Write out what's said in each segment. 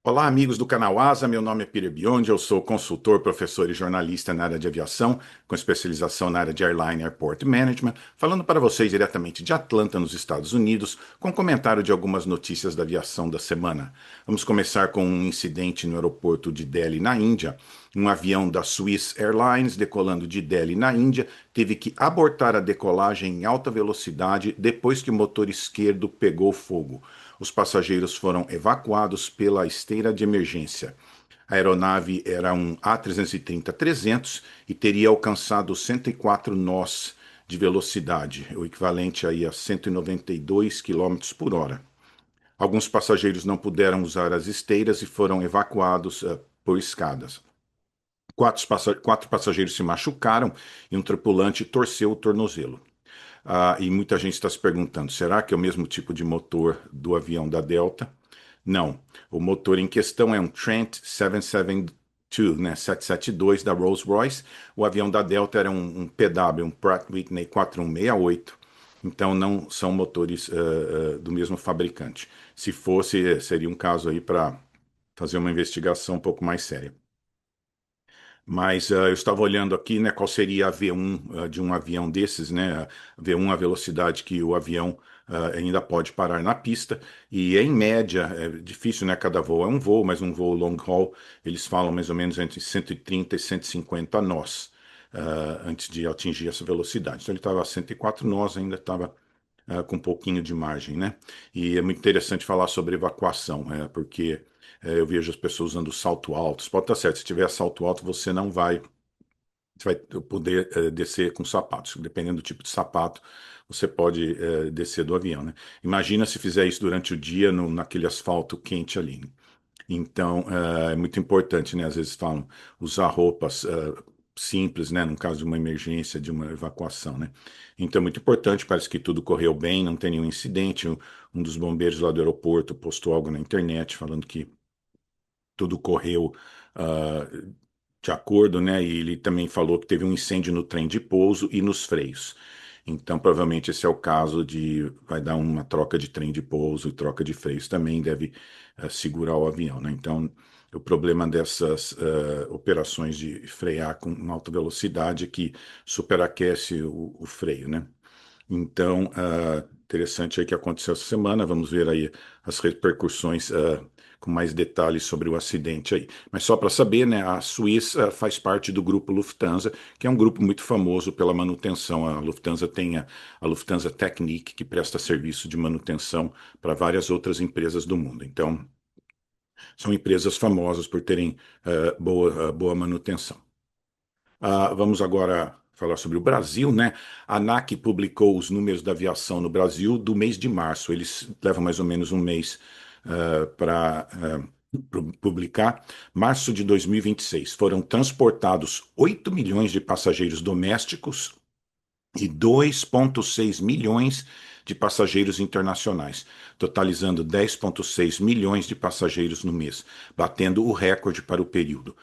Olá, amigos do canal ASA. Meu nome é Peter Biondi, eu sou consultor, professor e jornalista na área de aviação, com especialização na área de Airline Airport Management, falando para vocês diretamente de Atlanta, nos Estados Unidos, com comentário de algumas notícias da aviação da semana. Vamos começar com um incidente no aeroporto de Delhi, na Índia. Um avião da Swiss Airlines, decolando de Delhi, na Índia, teve que abortar a decolagem em alta velocidade depois que o motor esquerdo pegou fogo. Os passageiros foram evacuados pela esteira de emergência. A aeronave era um A330-300 e teria alcançado 104 nós de velocidade, o equivalente aí a 192 quilômetros por hora. Alguns passageiros não puderam usar as esteiras e foram evacuados por escadas. Quatro passageiros se machucaram e um tripulante torceu o tornozelo. E muita gente está se perguntando: será que é o mesmo tipo de motor do avião da Delta? Não. O motor em questão é um Trent 772, né, 772 da Rolls-Royce. O avião da Delta era um PW, um Pratt Whitney 4168. Então não são motores do mesmo fabricante. Se fosse, seria um caso aí para fazer uma investigação um pouco mais séria. Mas eu estava olhando aqui, né, qual seria a V1 de um avião desses, né? A V1, a velocidade que o avião ainda pode parar na pista. E em média, é difícil, né? Cada voo é um voo, mas um voo long haul, eles falam mais ou menos entre 130 e 150 nós antes de atingir essa velocidade. Então ele estava a 104 nós, ainda estava com um pouquinho de margem, né? E é muito interessante falar sobre evacuação, porque eu vejo as pessoas usando salto alto. Você pode estar certo, se tiver salto alto, você vai poder descer com sapatos. Dependendo do tipo de sapato, você pode descer do avião, né? Imagina se fizer isso durante o dia naquele asfalto quente ali, né? Então, é muito importante, né? Às vezes falam usar roupas simples, né? No caso de uma emergência, de uma evacuação, né? Então, é muito importante. Parece que tudo correu bem, não tem nenhum incidente. Um dos bombeiros lá do aeroporto postou algo na internet falando que tudo correu ah, de acordo, né? E ele também falou que teve um incêndio no trem de pouso e nos freios. Então, provavelmente esse é o caso de vai dar uma troca de trem de pouso e troca de freios também deve segurar o avião, né? Então, o problema dessas operações de frear com alta velocidade é que superaquece o freio, né? Então, interessante aí que aconteceu essa semana. Vamos ver aí as repercussões com mais detalhes sobre o acidente aí. Mas só para saber, né, a Suíça faz parte do grupo Lufthansa, que é um grupo muito famoso pela manutenção. A Lufthansa tem a Lufthansa Technik, que presta serviço de manutenção para várias outras empresas do mundo. Então, são empresas famosas por terem boa manutenção. Vamos agora falar sobre o Brasil, né? A ANAC publicou os números da aviação no Brasil do mês de março. Eles levam mais ou menos um mês para publicar. Março de 2026. Foram transportados 8 milhões de passageiros domésticos e 2,6 milhões de passageiros internacionais, totalizando 10,6 milhões de passageiros no mês, batendo o recorde para o período.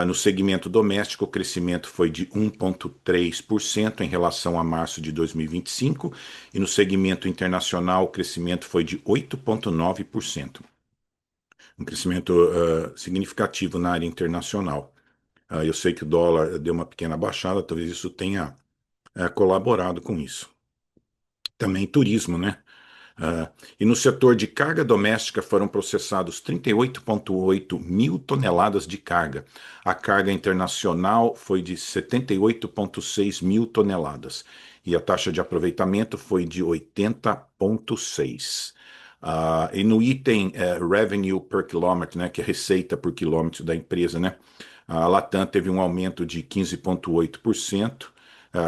No segmento doméstico, o crescimento foi de 1,3% em relação a março de 2025, e no segmento internacional, o crescimento foi de 8,9%. Um crescimento significativo na área internacional. Eu sei que o dólar deu uma pequena baixada, talvez isso tenha colaborado com isso. Também turismo, né? E no setor de carga doméstica foram processados 38,8 mil toneladas de carga. A carga internacional foi de 78,6 mil toneladas. E a taxa de aproveitamento foi de 80,6. E no item revenue per quilômetro, né, que é receita por quilômetro da empresa, né, a Latam teve um aumento de 15,8%,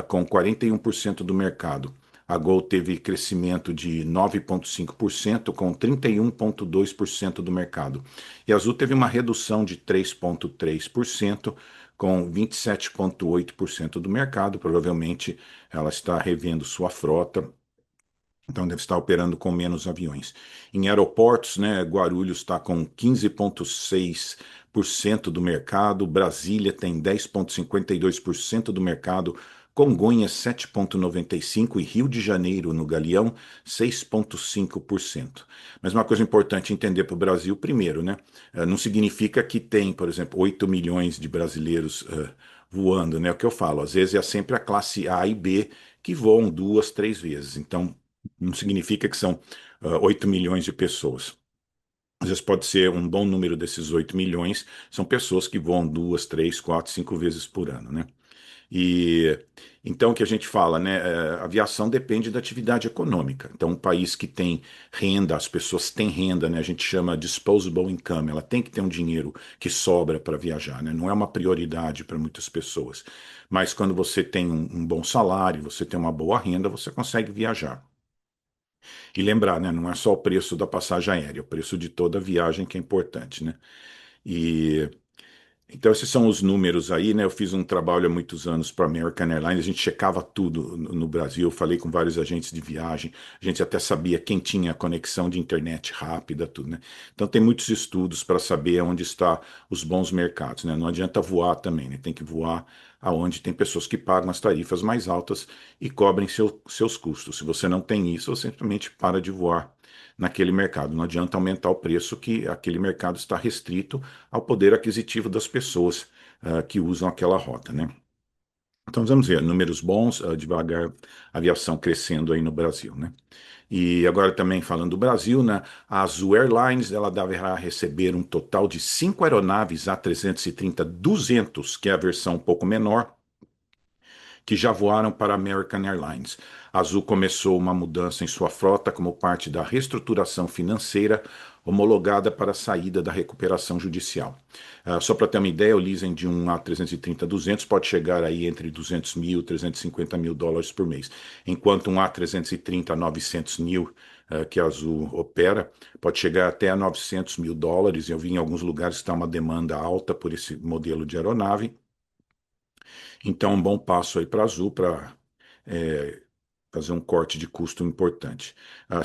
com 41% do mercado. A Gol teve crescimento de 9,5%, com 31,2% do mercado. E a Azul teve uma redução de 3,3%, com 27,8% do mercado. Provavelmente ela está revendo sua frota, então deve estar operando com menos aviões. Em aeroportos, né, Guarulhos está com 15,6% do mercado, Brasília tem 10,52% do mercado, Congonhas 7,95% e Rio de Janeiro, no Galeão, 6,5%. Mas uma coisa importante entender para o Brasil, primeiro, né? Não significa que tem, por exemplo, 8 milhões de brasileiros voando, né? O que eu falo, às vezes é sempre a classe A e B que voam duas, três vezes. Então, não significa que são 8 milhões de pessoas. Às vezes pode ser um bom número desses 8 milhões, são pessoas que voam duas, três, quatro, cinco vezes por ano, né? E então o que a gente fala, né? A aviação depende da atividade econômica. Então, um país que tem renda, as pessoas têm renda, né? A gente chama disposable income, ela tem que ter um dinheiro que sobra para viajar, né? Não é uma prioridade para muitas pessoas. Mas quando você tem um bom salário, você tem uma boa renda, você consegue viajar. E lembrar, né? Não é só o preço da passagem aérea, é o preço de toda a viagem que é importante, né? E então, esses são os números aí, né? Eu fiz um trabalho há muitos anos para a American Airlines, a gente checava tudo no Brasil, falei com vários agentes de viagem, a gente até sabia quem tinha conexão de internet rápida, tudo, né? Então, tem muitos estudos para saber onde está os bons mercados, né? Não adianta voar também, né? Tem que voar aonde tem pessoas que pagam as tarifas mais altas e cobrem seus custos. Se você não tem isso, você simplesmente para de voar naquele mercado. Não adianta aumentar o preço que aquele mercado está restrito ao poder aquisitivo das pessoas que usam aquela rota, né? Então vamos ver, números bons, devagar, aviação crescendo aí no Brasil, né? E agora também falando do Brasil, né? A Azul Airlines, ela deverá receber um total de cinco aeronaves A330-200, que é a versão um pouco menor, que já voaram para a American Airlines. A Azul começou uma mudança em sua frota como parte da reestruturação financeira homologada para a saída da recuperação judicial. Só para ter uma ideia, o leasing de um A330-200 pode chegar aí entre 200 mil e 350 mil dólares por mês, enquanto um A330-900 mil que a Azul opera, pode chegar até a 900 mil dólares. Eu vi em alguns lugares que está uma demanda alta por esse modelo de aeronave. Então, um bom passo aí para a Azul para fazer um corte de custo importante.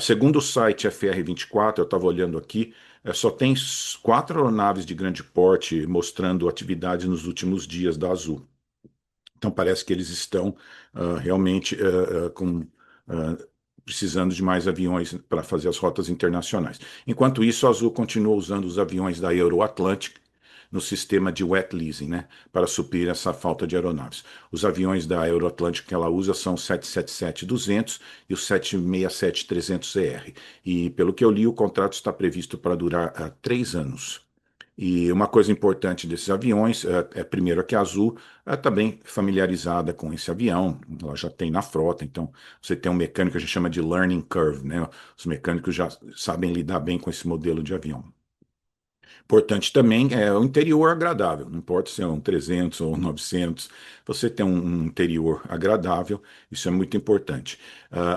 Segundo o site FR24, eu estava olhando aqui, só tem quatro aeronaves de grande porte mostrando atividade nos últimos dias da Azul. Então parece que eles estão realmente precisando de mais aviões para fazer as rotas internacionais. Enquanto isso, a Azul continua usando os aviões da Euroatlantic no sistema de wet leasing, né, para suprir essa falta de aeronaves. Os aviões da Euroatlantic que ela usa são o 777-200 e o 767-300ER. E pelo que eu li, o contrato está previsto para durar 3 anos. E uma coisa importante desses aviões primeiro, que a Azul está bem familiarizada com esse avião, ela já tem na frota, então você tem um mecânico que a gente chama de learning curve, né? Os mecânicos já sabem lidar bem com esse modelo de avião. Importante também é o interior agradável, não importa se é um 300 ou um 900, você tem um interior agradável, isso é muito importante.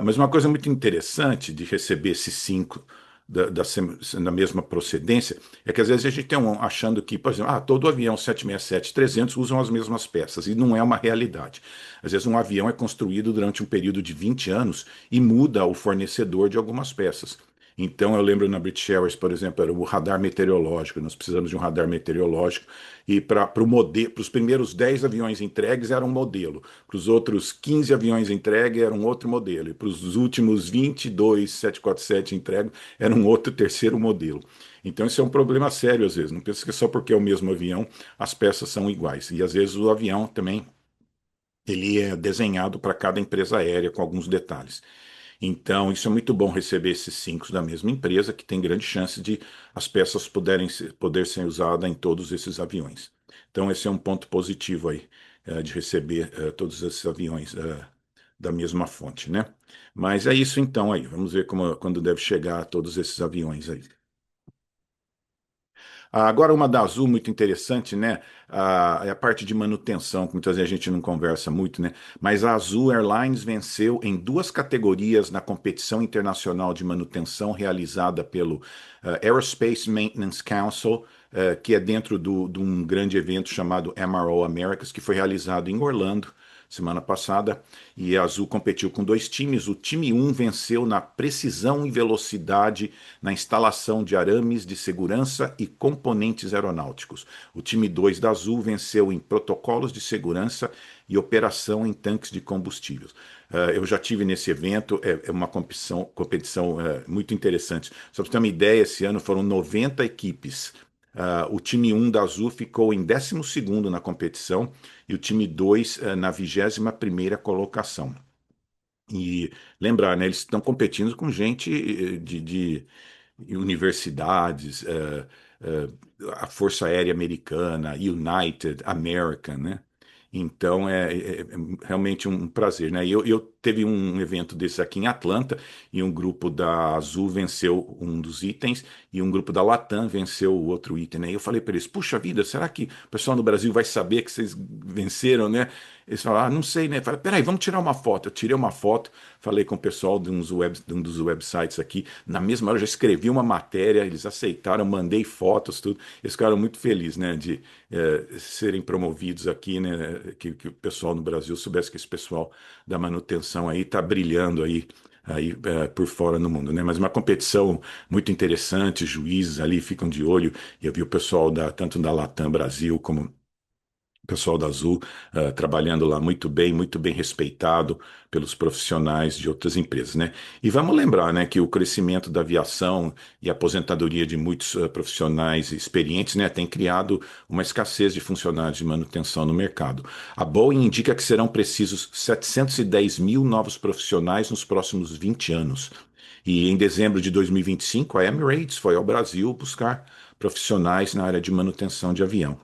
Mas uma coisa muito interessante de receber esses cinco da mesma procedência é que às vezes a gente tem achando que, por exemplo, todo avião 767-300 usam as mesmas peças, e não é uma realidade. Às vezes um avião é construído durante um período de 20 anos e muda o fornecedor de algumas peças. Então, eu lembro na British Airways, por exemplo, era o radar meteorológico. Nós precisamos de um radar meteorológico. E para os primeiros 10 aviões entregues era um modelo. Para os outros 15 aviões entregues era um outro modelo. E para os últimos 22 747 entregues era um outro terceiro modelo. Então, isso é um problema sério às vezes. Não pensa que é só porque é o mesmo avião, as peças são iguais. E às vezes o avião também ele é desenhado para cada empresa aérea com alguns detalhes. Então, isso é muito bom receber esses cinco da mesma empresa, que tem grande chance de as peças poder ser usadas em todos esses aviões. Então, esse é um ponto positivo aí, de receber todos esses aviões da mesma fonte, né? Mas é isso então aí. Vamos ver quando deve chegar todos esses aviões aí. Agora, uma da Azul muito interessante, né? É a parte de manutenção, que muitas vezes a gente não conversa muito, né? Mas a Azul Airlines venceu em duas categorias na competição internacional de manutenção realizada pelo Aerospace Maintenance Council, que é dentro de um grande evento chamado MRO Americas, que foi realizado em Orlando. semana passada, e a Azul competiu com dois times. O time um venceu na precisão e velocidade na instalação de arames de segurança e componentes aeronáuticos. O time 2 da Azul venceu em protocolos de segurança e operação em tanques de combustível. Eu já tive nesse evento, é uma competição muito interessante. Só para você ter uma ideia, esse ano foram 90 equipes. O time um da Azul ficou em 12º na competição e o time 2 na 21ª colocação. E lembrar, né, eles estão competindo com gente de universidades, a Força Aérea Americana, United, American, né? Então é realmente um prazer, né? Eu teve um evento desse aqui em Atlanta e um grupo da Azul venceu um dos itens e um grupo da Latam venceu o outro item, né? E eu falei para eles, puxa vida, será que o pessoal no Brasil vai saber que vocês venceram, né? Eles falaram, ah, não sei, né? Eu falei, peraí, vamos tirar uma foto. Eu tirei uma foto, falei com o pessoal de um dos websites aqui. Na mesma hora eu já escrevi uma matéria, eles aceitaram, mandei fotos, tudo. Eles ficaram muito felizes, né? De serem promovidos aqui, né? Que o pessoal no Brasil soubesse que esse pessoal da manutenção aí está brilhando aí por fora no mundo, né? Mas uma competição muito interessante, juízes ali ficam de olho. Eu vi o pessoal tanto da Latam Brasil como o pessoal da Azul trabalhando lá muito bem respeitado pelos profissionais de outras empresas, né? E vamos lembrar, né, que o crescimento da aviação e a aposentadoria de muitos profissionais experientes, né, tem criado uma escassez de funcionários de manutenção no mercado. A Boeing indica que serão precisos 710 mil novos profissionais nos próximos 20 anos. E em dezembro de 2025, a Emirates foi ao Brasil buscar profissionais na área de manutenção de avião.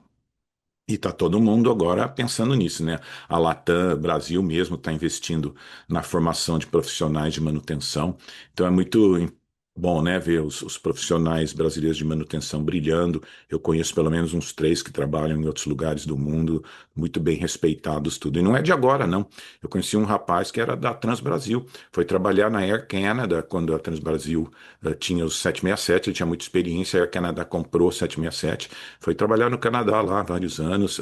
E está todo mundo agora pensando nisso, né? A Latam, Brasil mesmo, está investindo na formação de profissionais de manutenção. Então é muito bom, né, ver os profissionais brasileiros de manutenção brilhando. Eu conheço pelo menos uns três que trabalham em outros lugares do mundo, muito bem respeitados, tudo. E não é de agora, não. Eu conheci um rapaz que era da Transbrasil, foi trabalhar na Air Canada quando a Transbrasil tinha os 767, ele tinha muita experiência, a Air Canada comprou o 767, foi trabalhar no Canadá lá há vários anos,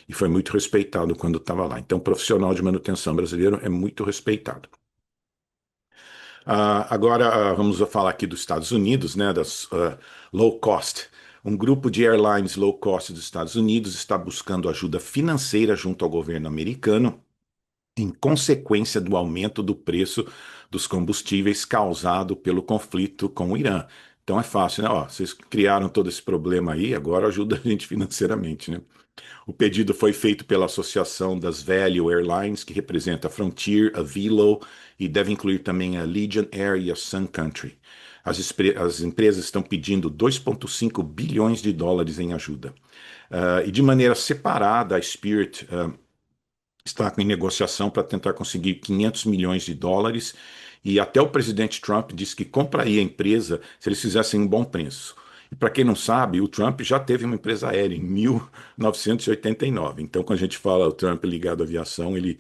e foi muito respeitado quando estava lá. Então, o profissional de manutenção brasileiro é muito respeitado. Agora, vamos falar aqui dos Estados Unidos, né, das low cost. Um grupo de airlines low cost dos Estados Unidos está buscando ajuda financeira junto ao governo americano em consequência do aumento do preço dos combustíveis causado pelo conflito com o Irã. Então é fácil, né? Ó, vocês criaram todo esse problema aí, agora ajuda a gente financeiramente, né? O pedido foi feito pela Associação das Value Airlines, que representa a Frontier, a Velo e deve incluir também a Legion Air e a Sun Country. As empresas estão pedindo 2,5 bilhões de dólares em ajuda. E de maneira separada, a Spirit está em negociação para tentar conseguir 500 milhões de dólares. E até o presidente Trump disse que compraria a empresa se eles fizessem um bom preço. E para quem não sabe, o Trump já teve uma empresa aérea em 1989. Então, quando a gente fala o Trump ligado à aviação, ele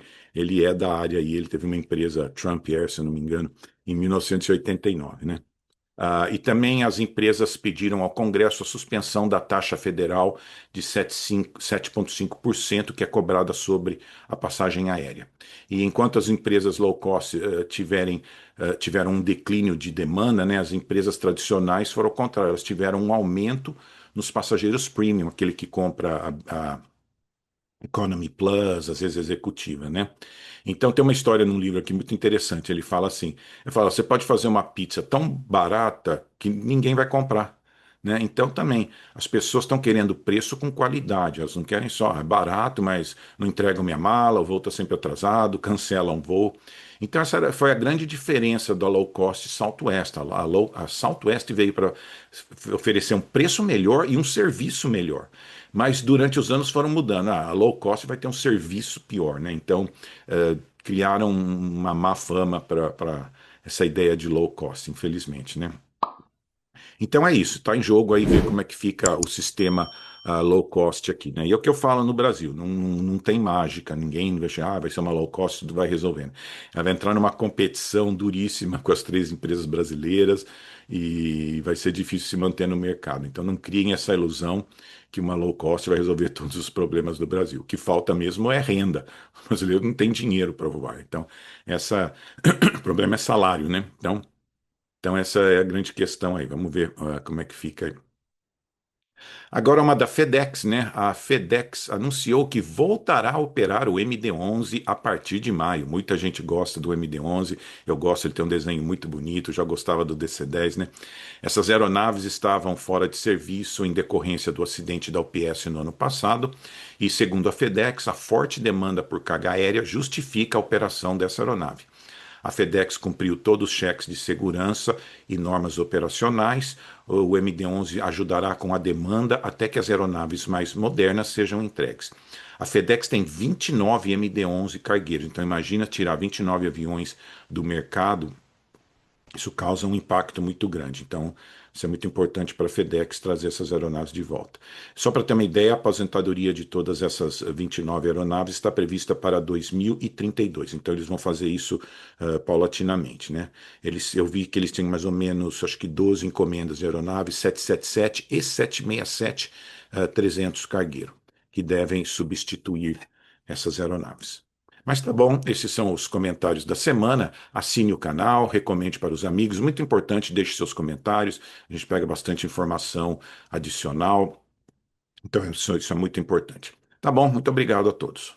é da área aí. Ele teve uma empresa Trump Air, se eu não me engano, em 1989, né? E também as empresas pediram ao Congresso a suspensão da taxa federal de 7,5% que é cobrada sobre a passagem aérea. E enquanto as empresas low cost tiveram um declínio de demanda, né, as empresas tradicionais foram ao contrário, elas tiveram um aumento nos passageiros premium, aquele que compra a Economy Plus, às vezes executiva, né? Então tem uma história num livro aqui muito interessante. Ele fala assim: ele fala, você pode fazer uma pizza tão barata que ninguém vai comprar, né? Então também as pessoas estão querendo preço com qualidade. Elas não querem só é barato, mas não entregam minha mala, o voo está sempre atrasado, cancelam o voo. Então essa foi a grande diferença da low cost Southwest. A Southwest veio para oferecer um preço melhor e um serviço melhor. Mas durante os anos foram mudando. A low cost vai ter um serviço pior, né? Então, criaram uma má fama para essa ideia de low cost, infelizmente, né? Então é isso, está em jogo aí ver como é que fica o sistema low cost aqui, né? E é o que eu falo no Brasil, não tem mágica, ninguém vai achar, vai ser uma low cost, tudo vai resolvendo. Ela vai entrar numa competição duríssima com as três empresas brasileiras e vai ser difícil se manter no mercado. Então não criem essa ilusão que uma low cost vai resolver todos os problemas do Brasil. O que falta mesmo é renda. O brasileiro não tem dinheiro para voar. Então, o problema é salário, né? Então essa é a grande questão aí. Vamos ver como é que fica aí. Agora uma da FedEx, né? A FedEx anunciou que voltará a operar o MD-11 a partir de maio. Muita gente gosta do MD-11. Eu gosto, ele tem um desenho muito bonito. Já gostava do DC-10, né? Essas aeronaves estavam fora de serviço em decorrência do acidente da UPS no ano passado. E segundo a FedEx, a forte demanda por carga aérea justifica a operação dessa aeronave. A FedEx cumpriu todos os cheques de segurança e normas operacionais. O MD-11 ajudará com a demanda até que as aeronaves mais modernas sejam entregues. A FedEx tem 29 MD-11 cargueiros, então imagina tirar 29 aviões do mercado, isso causa um impacto muito grande. Então, isso é muito importante para a FedEx trazer essas aeronaves de volta. Só para ter uma ideia, a aposentadoria de todas essas 29 aeronaves está prevista para 2032. Então, eles vão fazer isso paulatinamente, né? Eu vi que eles têm mais ou menos, acho que 12 encomendas de aeronaves, 777 e 767, 300 cargueiro, que devem substituir essas aeronaves. Mas tá bom, esses são os comentários da semana. Assine o canal, recomende para os amigos. Muito importante, deixe seus comentários. A gente pega bastante informação adicional. Então, isso é muito importante. Tá bom, muito obrigado a todos.